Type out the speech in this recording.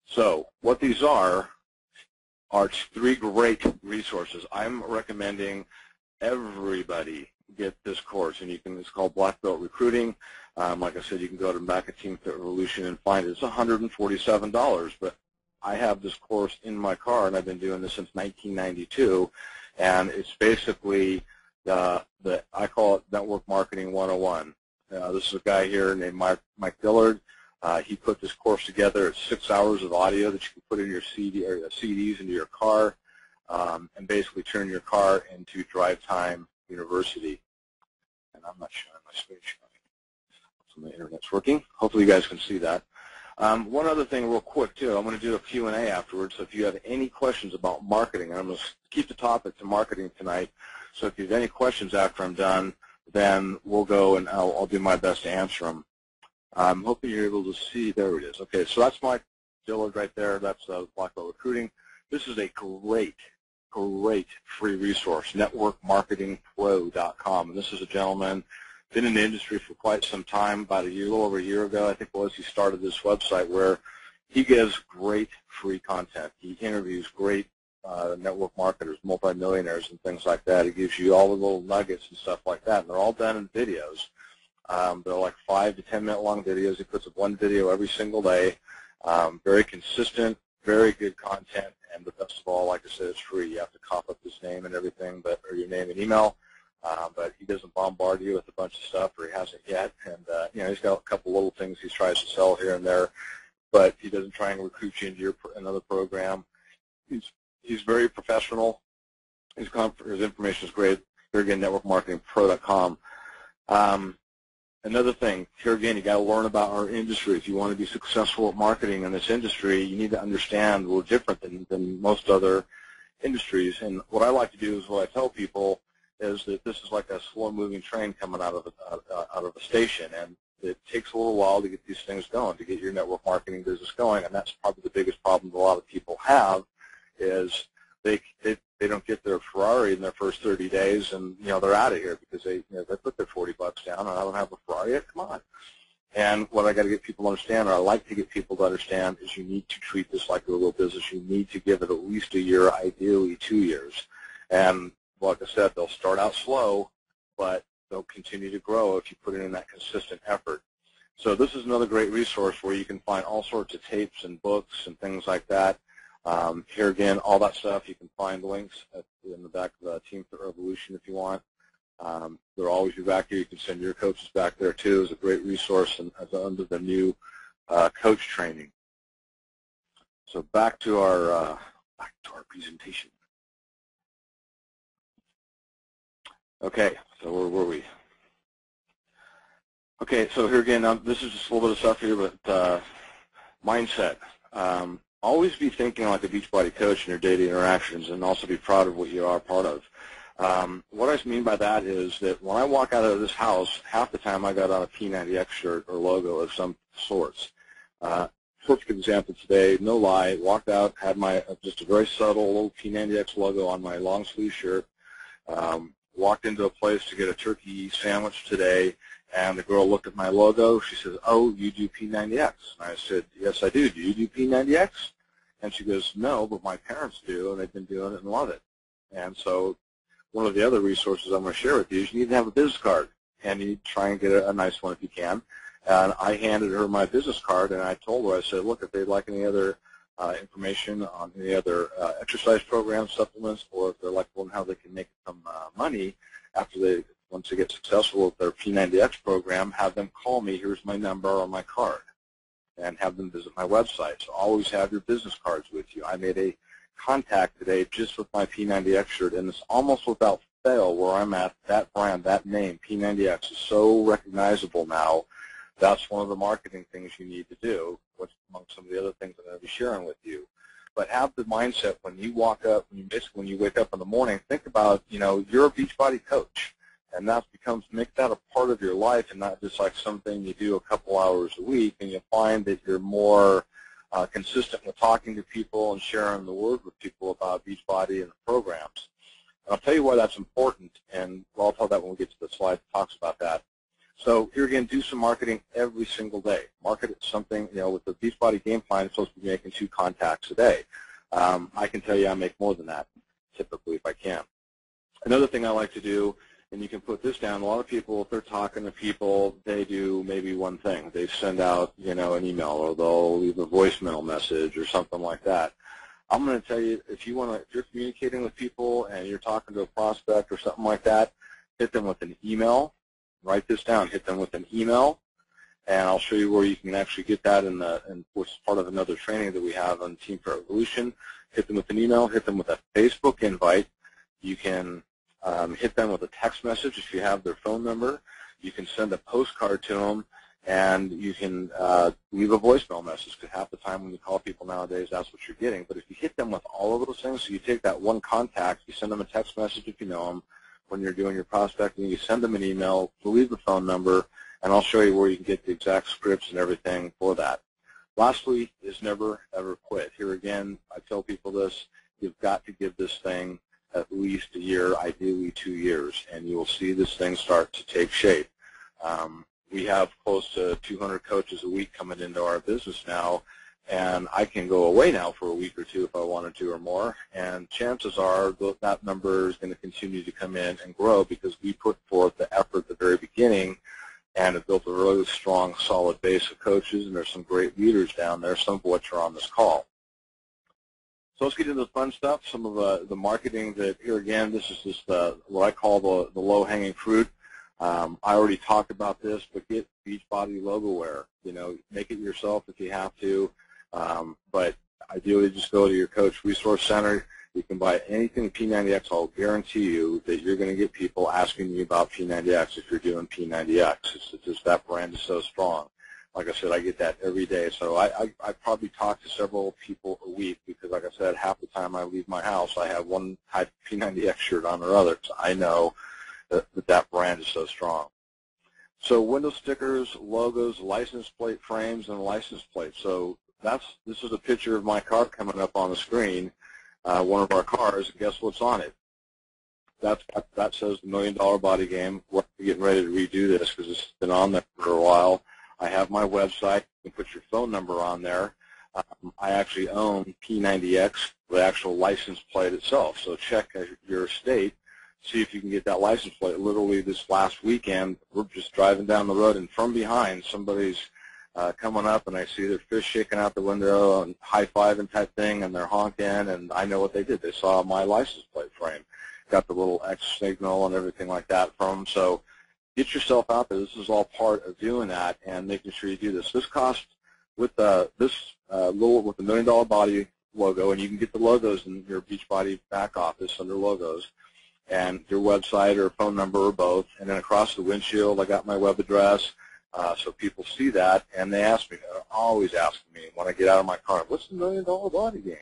So what these are three great resources. I'm recommending everybody get this course, and it's called Black Belt Recruiting. Like I said, you can go to Maca Team Fit Revolution and find it. It's $147, but I have this course in my car, and I've been doing this since 1992, and it's basically I call it Network Marketing 101. This is a guy here named Mike Dillard. He put this course together. It's 6 hours of audio that you can put in your CDs into your car, and basically turn your car into Drive Time University. And I'm not showing my screen. So my internet's working. Hopefully you guys can see that. One other thing real quick, too. I'm going to do a Q&A afterwards, so if you have any questions about marketing, I'm going to keep the topic to marketing tonight. So if you have any questions after I'm done, then we'll go and I'll do my best to answer them. I'm hoping you're able to see. There it is. Okay, so that's Mike Dillard right there. That's Black Belt Recruiting. This is a great free resource, networkmarketingpro.com. And this is a gentleman been in the industry for quite some time. About a little over a year ago, I think it was, he started this website where he gives great free content. He interviews great network marketers, multimillionaires, and things like that. He gives you all the little nuggets and stuff like that, and they're all done in videos. They're like 5 to 10 minute long videos. He puts up one video every single day. Very consistent, very good content, and the best of all, like I said, it's free. You have to cough up his name and everything, or your name and email, but he doesn't bombard you with a bunch of stuff, or he hasn't yet. And he's got a couple little things he tries to sell here and there, but he doesn't try and recruit you into another program. He's very professional. His information is great. Here again, networkmarketingpro.com. Another thing, here again, you got to learn about our industry. If you want to be successful at marketing in this industry, you need to understand we're different than most other industries. And what I like to do is what I tell people is that this is like a slow-moving train coming out of a station, and it takes a little while to get these things going, to get your network marketing business going. And that's probably the biggest problem a lot of people have is they don't get their Ferrari in their first 30 days, and they're out of here because they put their $40 down, and I don't have a Ferrari yet. Come on. And what I got to get people to understand, or I like to get people to understand, is you need to treat this like a real business. You need to give it at least a year, ideally 2 years. And like I said, they'll start out slow, but they'll continue to grow if you put in that consistent effort. So this is another great resource where you can find all sorts of tapes and books and things like that. Here again, all that stuff, you can find links in the back of Team Fit Revolution if you want. They'll always be back here. You can send your coaches back there too. It's a great resource and under the new coach training. So back to our presentation. Okay, so where were we? Okay, so here again, this is just a little bit of stuff here, but mindset. Always be thinking like a Beachbody coach in your daily interactions, and also be proud of what you are part of. What I mean by that is that when I walk out of this house, half the time I got on a P90X shirt or logo of some sorts. Perfect example today, no lie, walked out, had my just a very subtle little P90X logo on my long sleeve shirt. Walked into a place to get a turkey sandwich today, and the girl looked at my logo. She says, "Oh, you do P90X?" And I said, "Yes, I do. Do you do P90X?" And she goes, "No, but my parents do, and they've been doing it and love it." And so one of the other resources I'm going to share with you is you need to have a business card, and you need to try and get a nice one if you can. And I handed her my business card, and I told her, I said, "Look, if they'd like any other information on any other exercise programs, supplements, or if they're like how they can make some money after once they get successful with their P90X program, have them call me. Here's my number on my card," and have them visit my website. So always have your business cards with you. I made a contact today just with my P90X shirt, and it's almost without fail where I'm at. That brand, that name, P90X, is so recognizable now. That's one of the marketing things you need to do, which among some of the other things I'm going to be sharing with you. But have the mindset when you walk up, when you wake up in the morning, think about, you're a Beachbody coach, and make that a part of your life and not just like something you do a couple hours a week, and you'll find that you're more consistent with talking to people and sharing the word with people about Beachbody and the programs. And I'll tell you why that's important, and I'll tell that when we get to the slide that talks about that. So here again, do some marketing every single day. Market something, with the Beachbody game plan, it's supposed to be making 2 contacts a day. I can tell you I make more than that, typically, if I can. Another thing I like to do, and you can put this down, a lot of people, if they're talking to people, they do maybe one thing. They send out, an email, or they'll leave a voicemail message or something like that. I'm going to tell you, if you're communicating with people and you're talking to a prospect or something like that, hit them with an email. Write this down. Hit them with an email, and I'll show you where you can actually get that in which is part of another training that we have on Team for Evolution. Hit them with an email. Hit them with a Facebook invite. You can hit them with a text message if you have their phone number. You can send a postcard to them, and you can leave a voicemail message, because half the time when you call people nowadays, that's what you're getting. But if you hit them with all of those things, so you take that one contact, you send them a text message if you know them, when you're doing your prospecting, you send them an email, leave the phone number, and I'll show you where you can get the exact scripts and everything for that. Lastly is never, ever quit. Here again, I tell people this, you've got to give this thing at least a year, ideally 2 years, and you will see this thing start to take shape. We have close to 200 coaches a week coming into our business now, and I can go away now for a week or 2 if I wanted to or more, and chances are that number is going to continue to come in and grow, because we put forth the effort at the very beginning and have built a really strong, solid base of coaches, and there's some great leaders down there, some of which are on this call. So let's get into the fun stuff, some of the marketing that, here again, this is just what I call the low-hanging fruit. I already talked about this, but get Beachbody logo wear. Make it yourself if you have to. But ideally, just go to your coach resource center. You can buy anything P90X. I'll guarantee you that you're going to get people asking you about P90X if you're doing P90X. It's just that brand is so strong. Like I said, I get that every day. So I probably talk to several people a week, because, like I said, half the time I leave my house, I have one type of P90X shirt on or other. So I know that brand is so strong. So window stickers, logos, license plate frames, and license plates. So this is a picture of my car coming up on the screen, one of our cars. Guess what's on it? That says the $1 Million Body Game. We're getting ready to redo this because it's been on there for a while. I have my website. You can put your phone number on there. I actually own P90X, the actual license plate itself. So check your state, see if you can get that license plate. Literally this last weekend, we're just driving down the road, and from behind, somebody's coming up, and I see their fist shaking out the window and high-fiving type thing, and they're honking, and I know what they did. They saw my license plate frame. Got the little X signal and everything like that from them. So get yourself out there. This is all part of doing that and making sure you do this. This costs, with with the $1 Million Body logo, and you can get the logos in your Beachbody back office under logos, and your website or phone number or both, and then across the windshield I got my web address, so people see that, and they ask me, they're always asking me when I get out of my car, what's the $1 Million Body Game?